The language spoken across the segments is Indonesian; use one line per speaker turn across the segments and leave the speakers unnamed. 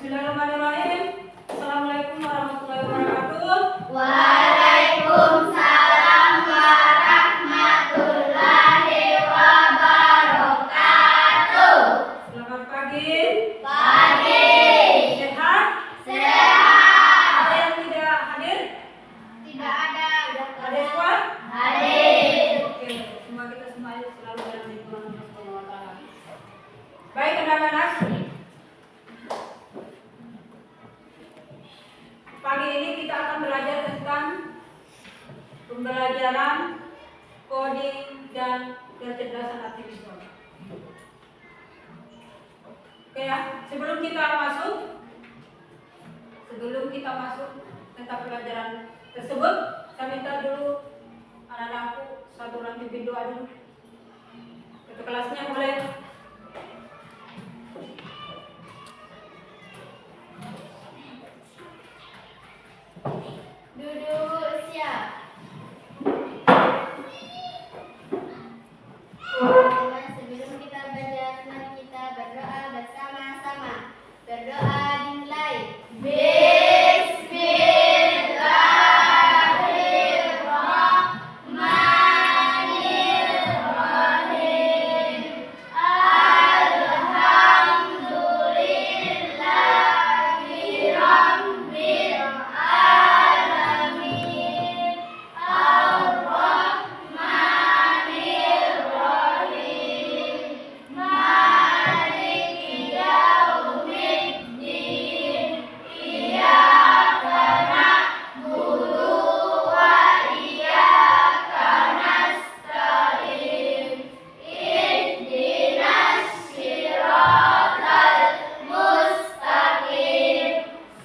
Bismillahirrahmanirrahim. Assalamualaikum warahmatullahi wabarakatuh.
Waalaikumsalam warahmatullahi wabarakatuh.
Selamat pagi.
Pagi.
Sehat?
Sehat.
Ada yang tidak hadir?
Tidak ada.
Ada semua?
Hadir.
Oke, semua kita selalu dalam lindungan Allah Subhanahu wa taala. Baik anak-anak. Pagi ini kita akan belajar tentang pembelajaran coding dan kecerdasan artifisial. Oke ya, sebelum kita masuk tentang pelajaran tersebut, saya minta dulu anak-anakku satu orang pimpin doa dulu. Ketua kelasnya boleh.
Duduk siap. Sebelum kita belajar, mari kita berdoa bersama-sama. Berdoa dimulai. Bismillahirrahmanirrahim. Alhamdulillahirabbil alamin. Ar-Rahmanirrahim. Maliki yaumiddin. Iyyaka na'budu wa iyyaka nasta'in. Ihdinas siratal mustaqim.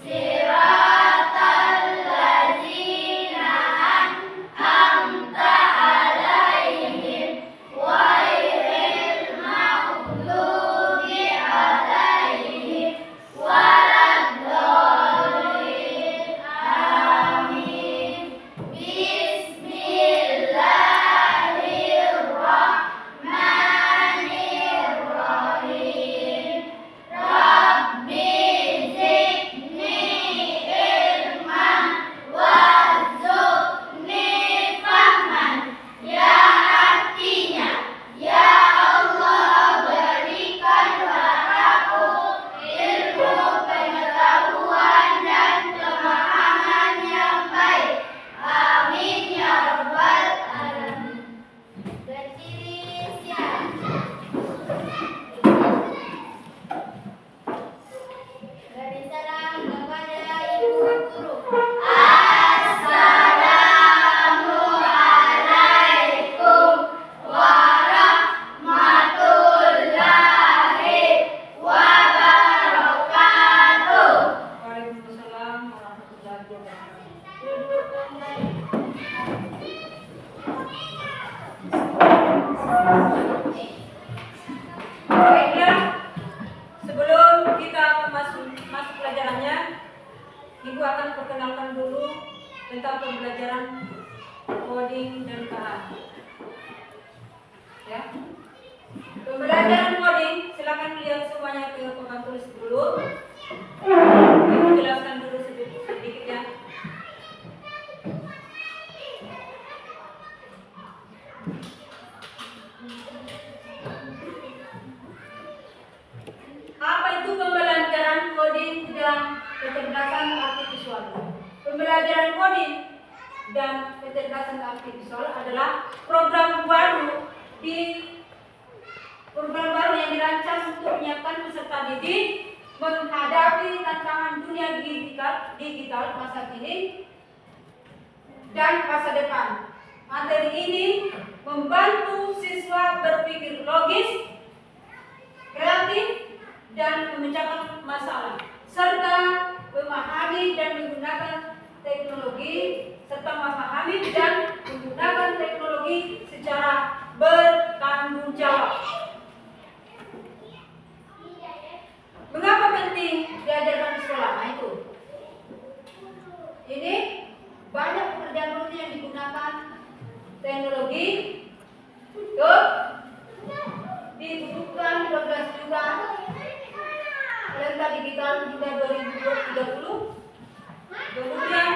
Siratal ladzina an'amta 'alaihim ghairil maghdubi 'alaihim waladdallin. Amin. Bismillahirrahmanirrahim. Rabbi zidni ilman warzuqni fahman. Ya artinya, ya Allah berikanlah aku ilmu, pengetahuan dan pemahaman yang baik. Amin ya rabbal alamin. Berdiri siap. Beri salam kepada ibu guru. Assalamualaikum warahmatullahi wabarakatuh.
Waalaikumsalam warahmatullahi wabarakatuh.
Duduk kembali.
Baiklah, sebelum kita masuk pelajarannya, Ibu akan perkenalkan dulu tentang pembelajaran coding dan KA. Ya. Pembelajaran coding, silakan lihat semuanya ke papan tulis dulu. Ibu jelaskan dulu sedikit ya. Apa itu pembelajaran coding dan kecerdasan artifisial? Pembelajaran coding dan kecerdasan artifisial adalah program baru yang dirancang untuk menyiapkan peserta didik menghadapi tantangan dunia digital masa kini dan masa depan. Materi ini membantu siswa berpikir logis, kreatif, dan memecahkan masalah, serta memahami dan menggunakan teknologi secara bertanggung jawab. Mengapa penting diajarkan di sekolah? Nah itu. Ini banyak pekerjaan rumah yang digunakan teknologi. Tuh, dibutuhkan 12 juta kereta digital tahun hingga 2030. Kemudian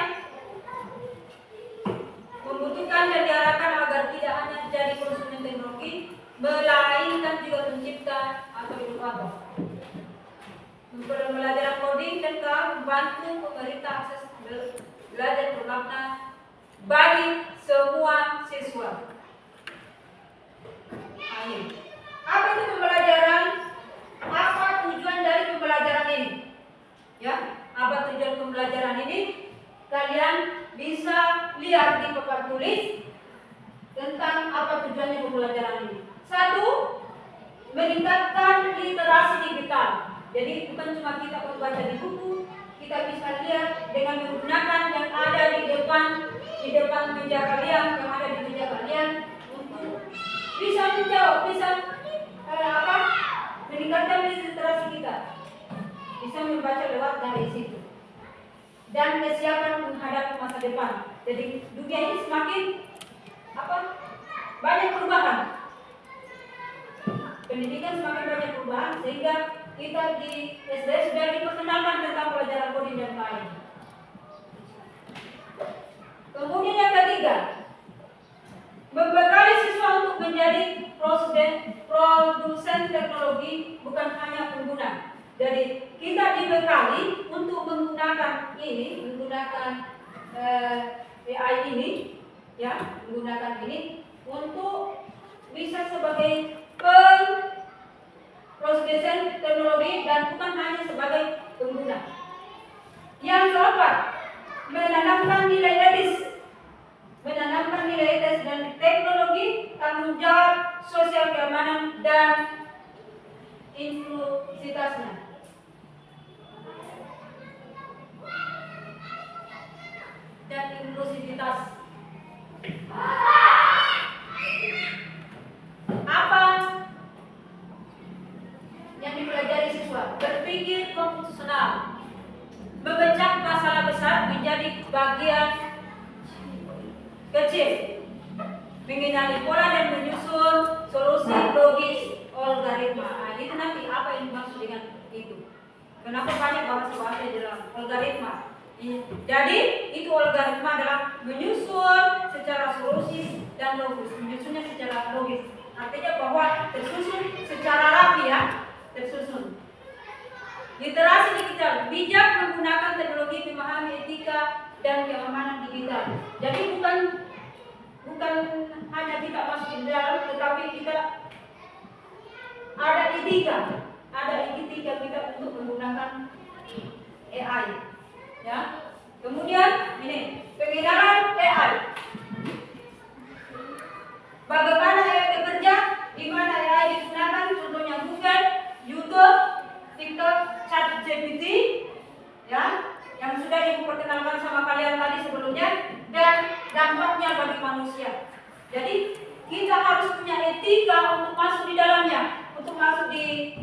membutuhkan dan diarahkan agar tidak hanya jadi konsumen teknologi, melainkan juga pencipta atau inovator. Pembelajaran coding dan membantu pemerintah akses belajar bermakna bagi semua siswa. Akhir. Apa itu pembelajaran? Apa tujuan dari pembelajaran ini? Ya, apa tujuan pembelajaran ini? Kalian bisa lihat di papan tulis tentang apa tujuannya pembelajaran ini. Satu, meningkatkan literasi digital. Jadi bukan cuma kita membaca di buku, kita bisa lihat dengan menggunakan yang ada di depan meja kalian, yang ada di meja kalian untuk bisa menjawab, bisa meningkatkan literasi kita. Bisa membaca lewat dari situ. Dan kesiapan menghadapi masa depan. Jadi dunia ini semakin banyak perubahan. Pendidikan semakin banyak perubahan sehingga kita di SD sudah diperkenalkan tentang pelajaran coding dan lain. Kemudian yang ketiga, membekali siswa untuk menjadi produsen teknologi, bukan hanya pengguna. Jadi kita dibekali untuk menggunakan AI ini, ya, menggunakan ini untuk bisa sebagai produsen teknologi dan bukan hanya sebagai pengguna. Yang keempat, menanamkan nilai etis dan teknologi, tanggung jawab sosial, keamanan dan inklusivitasnya. Apa yang dipelajari siswa? Berpikir konstitusional, memecah masalah besar menjadi bagian kecil, mengenali pola dan menyusun solusi logis algoritma. Nah, itu nanti apa yang dimaksud dengan itu? Kenapa banyak bahasa-bahasa di dalam algoritma? Jadi itu algoritma adalah menyusun secara solusi dan logis, menyusunnya secara logis. Artinya bahwa tersusun secara rapi, ya, tersusun. Literasi digital, bijak menggunakan teknologi, memahami etika dan keamanan digital. Jadi bukan hanya kita masuk di dalam, tetapi kita ada etika kita untuk menggunakan AI. Ya. Kemudian ini pengenalan AI. Bagaimana AI bekerja, di mana AI digunakan, contohnya Google, YouTube, TikTok, ChatGPT, ya, yang sudah diperkenalkan sama kalian tadi sebelumnya, dan dampaknya bagi manusia. Jadi kita harus punya etika untuk masuk di dalamnya, untuk masuk di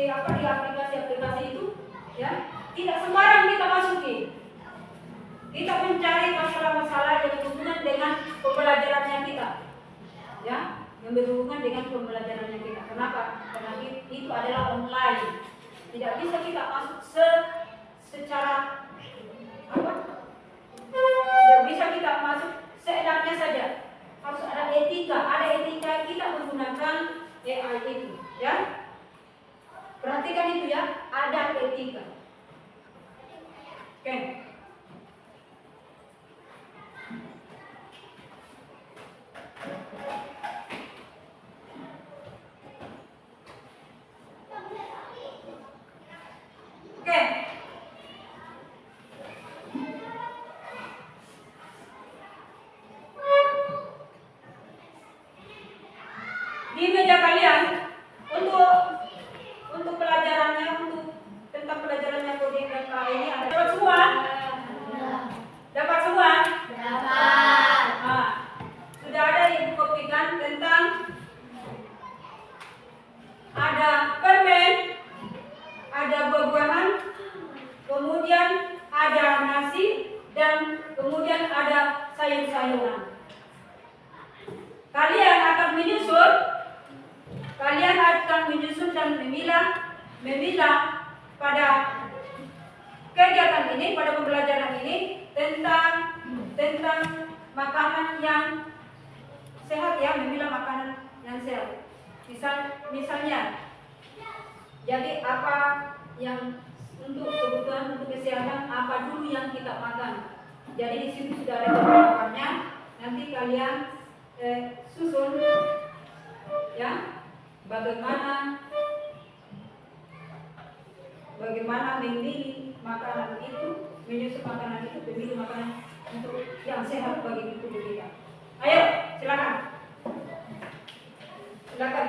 aplikasi-aplikasi itu, ya. Tidak sembarang kita masuki. Kita mencari masalah-masalah yang berhubungan dengan pembelajarannya kita, ya, yang berhubungan dengan pembelajarannya kita. Kenapa? Karena itu adalah online. Tidak bisa kita masuk secara tidak bisa kita masuk seenaknya saja. Harus ada etika kita menggunakan AI itu, ya. Perhatikan itu, ya, ada etika. Oke. Di meja kalian untuk pelajarannya, tentang pelajarannya coding dan ini ada dapat semua? Dapat semua?
Dapat.
Nah, sudah ada ibu kopikan tentang ada permen, ada buah-buahan, kemudian ada nasi, dan kemudian ada sayur-sayuran. Kalian akan menyusun dan memilah pada pelajaran ini, pada pembelajaran ini tentang makanan yang sehat ya, memilah makanan yang sehat. Misalnya, jadi apa yang untuk kebutuhan untuk kesehatan apa dulu yang kita makan. Jadi di sini sudah ada beberapanya. Nanti kalian susun ya bagaimana memilih makanan itu, menyusun makanan itu, memilih makanan untuk yang sehat bagi tubuh kita. Ayo, silakan. Silakan.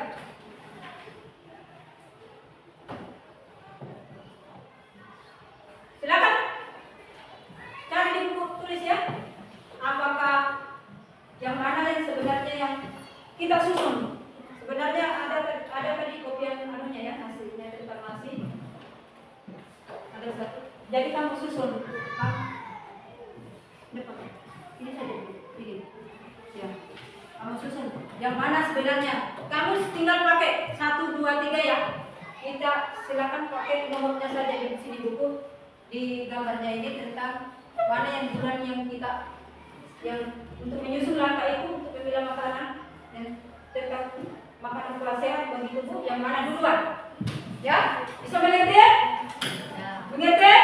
Silakan. Cari di buku tulis ya. Apakah yang mana yang sebenarnya yang kita susun? Sebenarnya ada tadi kopian anunya ya, nasinya tentang nasi. Ada satu. Jadi kamu susun. Ini saja. Ini. Ya. Kamu susun. Yang mana sebenarnya? Kamu tinggal pakai 1, 2, 3 ya. Kita silakan pakai nomornya saja di sini buku. Di gambarnya ini tentang mana yang bulan yang kita yang untuk menyusun langkah itu untuk memilah makanan dan tentang makanan pola sehat bagi tubuh yang mana duluan? Ya, bisa mengerti? Mengerti?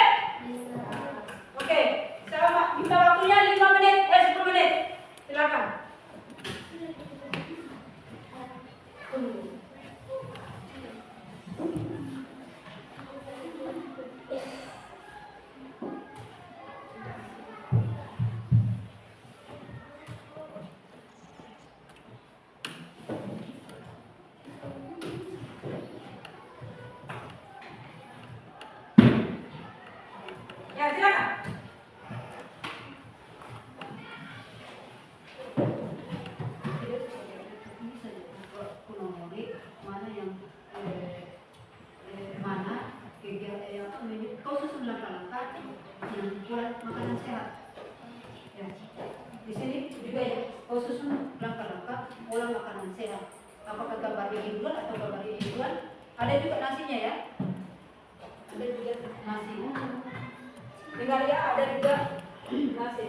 Oke, saya minta waktunya 5 menit, 10 menit. Silakan. Ya, silakan. Mana yang kau susun langkah-langkah yang buat makanan sehat. Ya. Di sini juga ya, kau susun langkah-langkah pola makanan sehat. Apakah gambar ini bulan atau gambar ini bulan? Ada juga nasinya ya. Ada juga nasi. Dengar ya, ada juga nasi.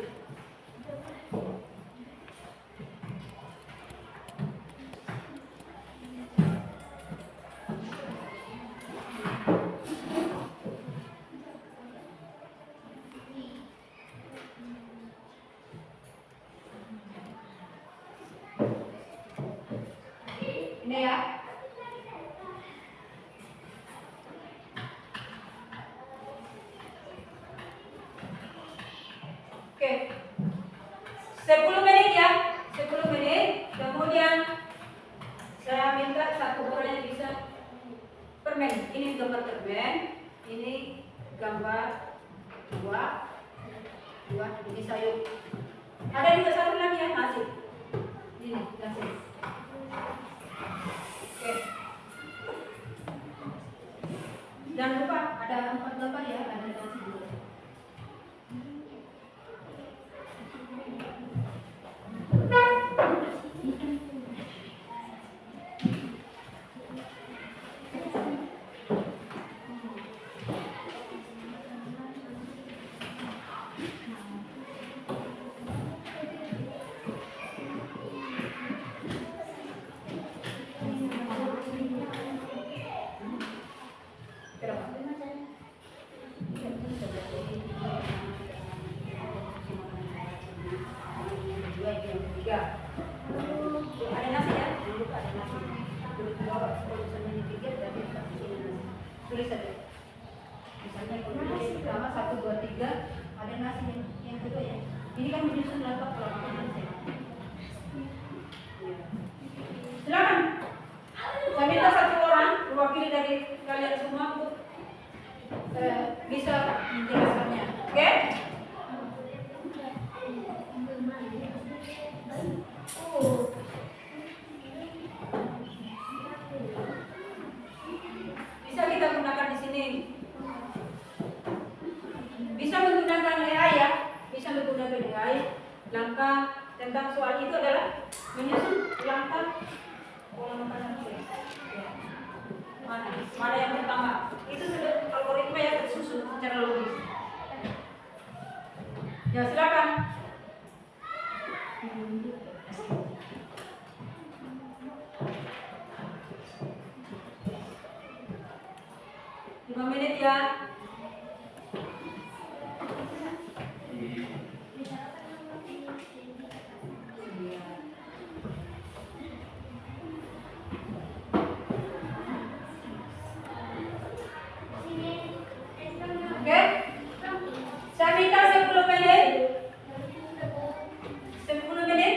Ini ya. Oke. 10 menit ya. 10 menit. Kemudian saya minta satu orang yang bisa permen. Ini gambar permen. Ini gambar dua. Ini sayur. Ada juga satu lagi ya, nasi. Ini nasi. Oke. Jangan lupa ada 4 gambar ya, ada nasi juga. Ada nasi ya, dulu ada nasi. Dulu misalnya 3 berarti tulis saja. Misalnya kalau pertama 1, 2, 3 ada nasi yang kedua ya. Ini kan menyusun langkah pola makanan sehat. Silakan. Saya minta satu orang mewakili dari kalian semua untuk bisa menjelaskannya. Oke? Bisa kita gunakan di sini. Bisa menggunakan AI ya. Bisa menggunakan AI. Langkah tentang soal itu adalah menyusun langkah pola makanan sehat. Mana yang pertama? Itu sudah algoritma yang tersusun secara logis. Ya silakan. Lima menit ya. Oke? Saya minta 10 menit. 10 menit.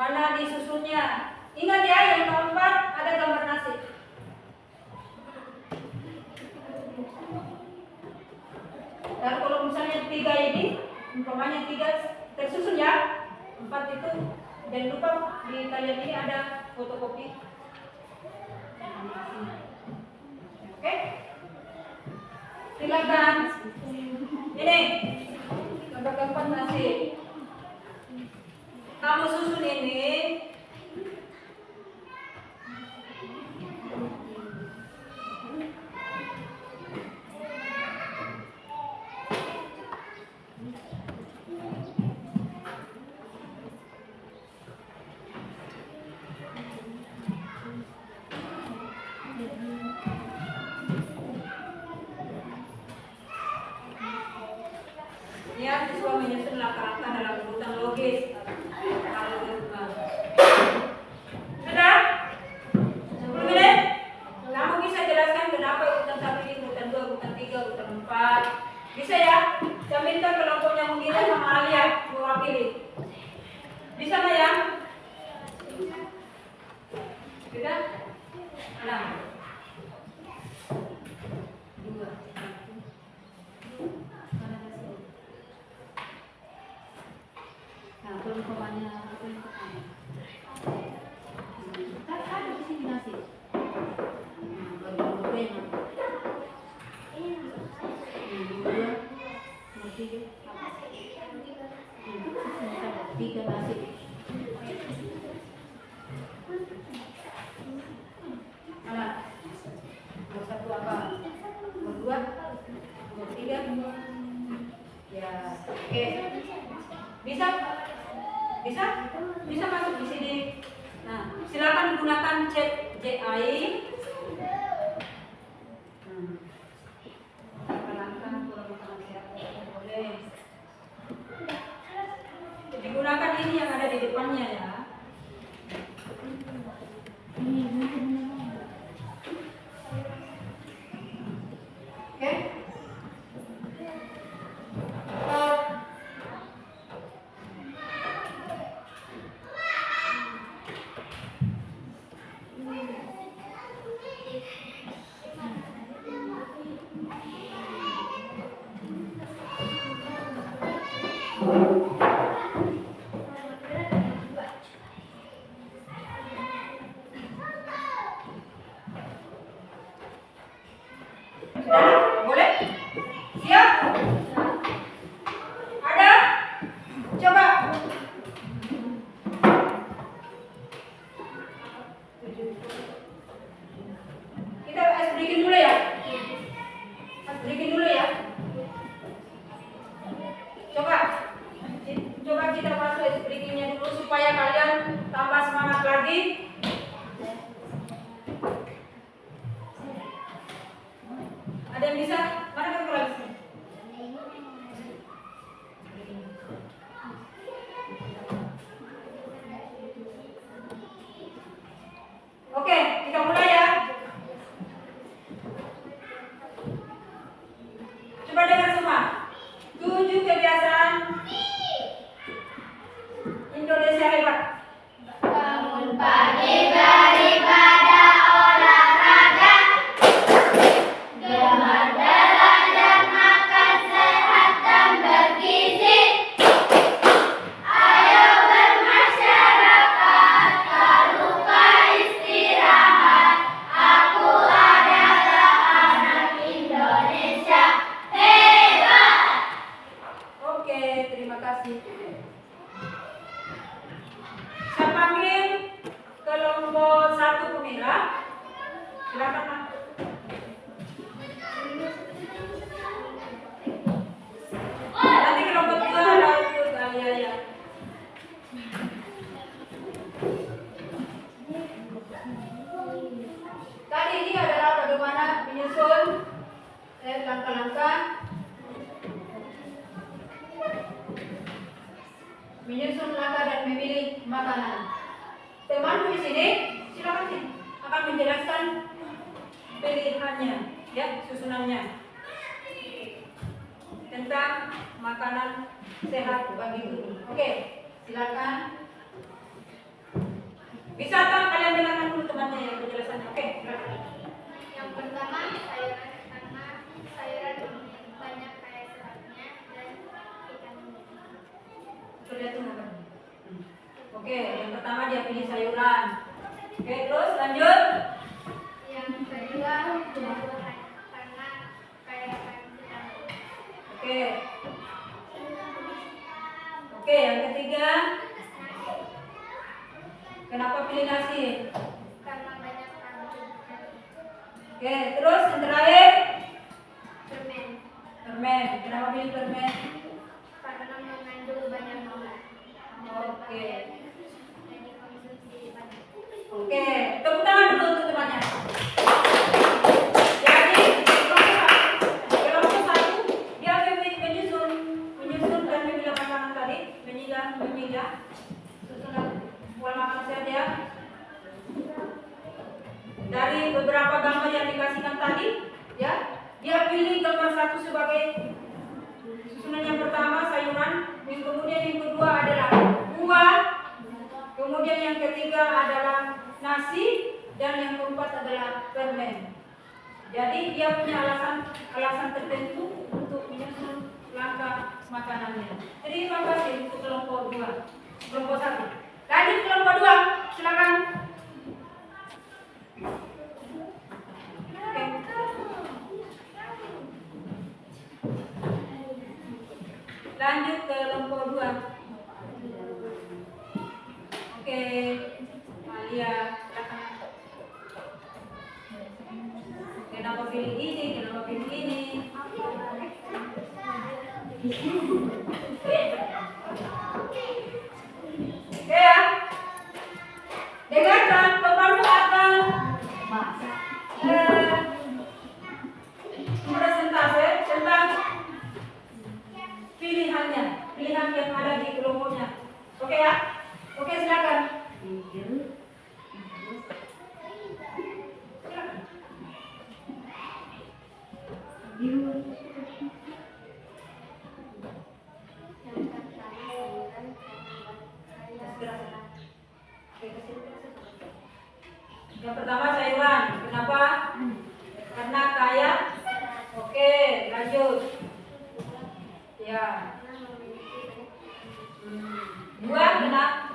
Mana disusunnya? Ingat ya, yang keempat ada gambar nasi. Dan kalau misalnya 3 ini, umpamanya 3 tersusun ya, 4 itu, jangan lupa di kalian ini ada fotokopi. Oke? Silakan. Ini gambar keempat nasi. Kamu susun ini. Ya, siswa menyusun langkah-langkah dalam urutan logis. Sudah? 10 menit? Kamu bisa jelaskan kenapa urutan 1 ini, urutan 2, urutan 3, urutan 4? Bisa ya? Saya minta kelompoknya mengira sama Alia mewakili. Bisa nggak ya? Sudah? 6 2 Nah, kalau umpamanya kan ada di sini nasi. Tiga nasi. Mana? Nomor 1 apa? Nomor 2? Nomor 3? Ya, oke. Bisa? Bisa? Bisa masuk di sini. Nah, silakan gunakan chat JI. Langkah-langkah kurang sehat boleh. Digunakan ini yang ada di depannya ya. Oke? Sudah? Boleh? Siap? Ada? Coba. Kita breaking dulu ya. Breaking dulu ya. Coba kita masuk breakingnya dulu supaya kalian tambah semangat lagi. Ada yang bisa? Mana kan kurang sini? Oke, kita mulai ya. Coba dengar semua. 7 kebiasaan Indonesia hebat.
Bangun pagi beribadah olahraga, gemar belajar
langkah-langkah menyusun langkah dan memilih makanan. Temanku di sini silakan sih akan menjelaskan pilihannya, ya, susunannya tentang makanan sehat bagi tubuh. Oke, silakan. Bisa tak kalian dengarkan dulu temannya yang penjelasannya? Oke, silakan.
Yang pertama, sayuran, karena sayuran banyak kaya seratnya dan vitaminnya.
Sudah tunggu kan? Oke, yang pertama dia pilih sayuran. Oke, terus lanjut.
Yang kedua, buah-buahan karena kaya akan vitamin.
Oke. Oke, yang ketiga. Kenapa pilih nasi?
Karena banyak kandungan
Oke, terus yang terakhir.
permen.
Permen. Kenapa pilih permen?
Karena mengandung banyak lemak.
Oke.
Jadi konsumsi banyak.
Oke, tepuk tangan dulu untuk temannya. Jadi, kelompok satu dia menyusun dan memilah makanan tadi, memilah susunan pola makan sehat ya. Dari beberapa gambar yang dikasihkan tadi, ya, dia pilih gambar satu sebagai susunan yang pertama sayuran, yang kemudian yang kedua adalah buah, kemudian yang ketiga adalah nasi, dan yang keempat adalah permen. Jadi dia punya alasan tertentu untuk menyusun langkah makanannya. Terima kasih untuk kelompok 2. Kelompok 1. Lanjut kelompok 2, silakan. Oke. Lanjut ke kelompok 2. Oke, Alia, silakan. Kenapa pilih ini? Kenapa pilih ini? Oke ya. Dengarkan, temanmu akan presentase tentang pilihan yang ada di kelompoknya. Oke ya? Oke, silakan. Yang pertama sayuran. Kenapa? Karena kaya. Oke, lanjut. Ya. Buah,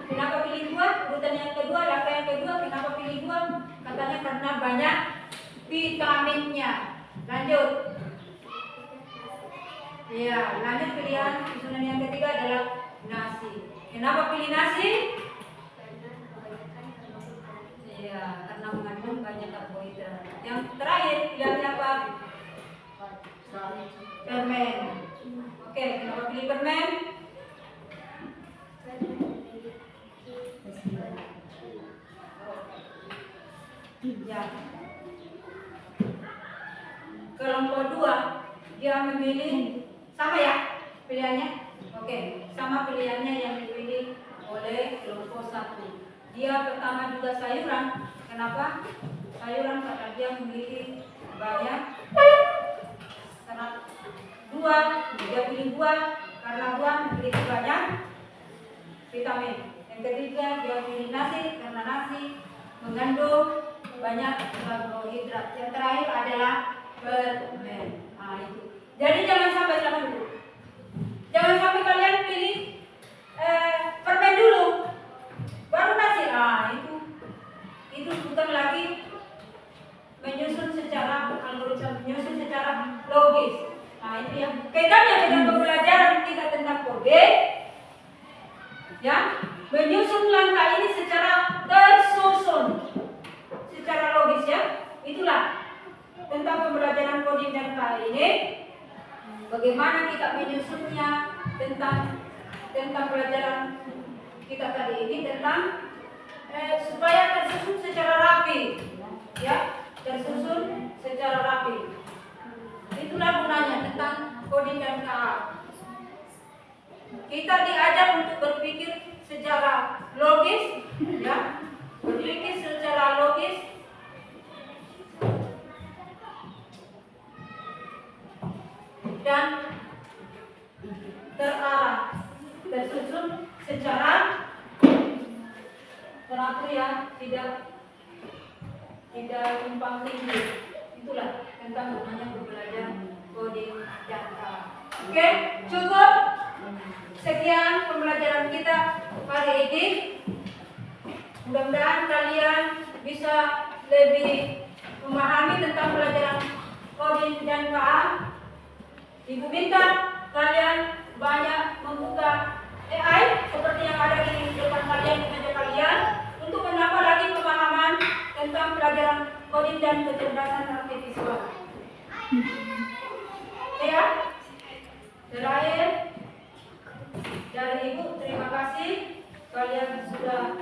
kenapa pilih buah? Urutan yang kedua, langkah yang kedua, kenapa pilih buah? Katanya karena banyak vitaminnya. Lanjut. Ya, lanjut pilihan susunan yang ketiga adalah nasi. Kenapa pilih nasi? Iya, karena mengandung banyak karbohidrat. Yang terakhir pilihannya apa? Permen. Oke, kenapa pilih permen? Ya. Kelompok 2 dia memilih sama ya pilihannya. Oke, sama pilihannya yang dipilih oleh kelompok 1. Dia pertama juga sayuran. Kenapa? Sayuran karena dia memiliki banyak serat. 2, dia pilih buah karena buah memiliki banyak vitamin. Yang ketiga, dia pilih nasi karena nasi mengandung banyak karbohidrat. Yang terakhir adalah permen. Nah, itu. Jadi jangan sampai sama dulu. Jangan sampai kalian pilih permen dulu, baru nasi. Ah, itu bukan lagi menyusun secara algoritma, menyusun secara logis. Nah, itu yang bedanya dengan pembelajaran kita tentang kode. Ya, menyusun langkah ini secara tersusun, secara logis ya. Itulah tentang pembelajaran coding dan kali ini. Bagaimana kita menyusunnya tentang pelajaran kita tadi ini tentang supaya tersusun secara rapi, ya, tersusun secara rapi. Itulah gunanya. Coding dan KA. Kita diajar untuk berpikir secara logis, ya, berpikir secara logis, dan terarah, tersusun secara teratur, ya, tidak tumpang tindih. Itulah tentang gunanya belajar coding dan KA. Oke, cukup. Sekian pembelajaran kita hari ini. Mudah-mudahan kalian bisa lebih memahami tentang pelajaran coding dan KA. Ibu minta kalian banyak membuka AI seperti yang ada di depan kalian, di meja kalian, untuk menambah lagi pemahaman tentang pelajaran coding dan kecerdasan artifisial. Ya, terakhir dari Ibu, terima kasih kalian sudah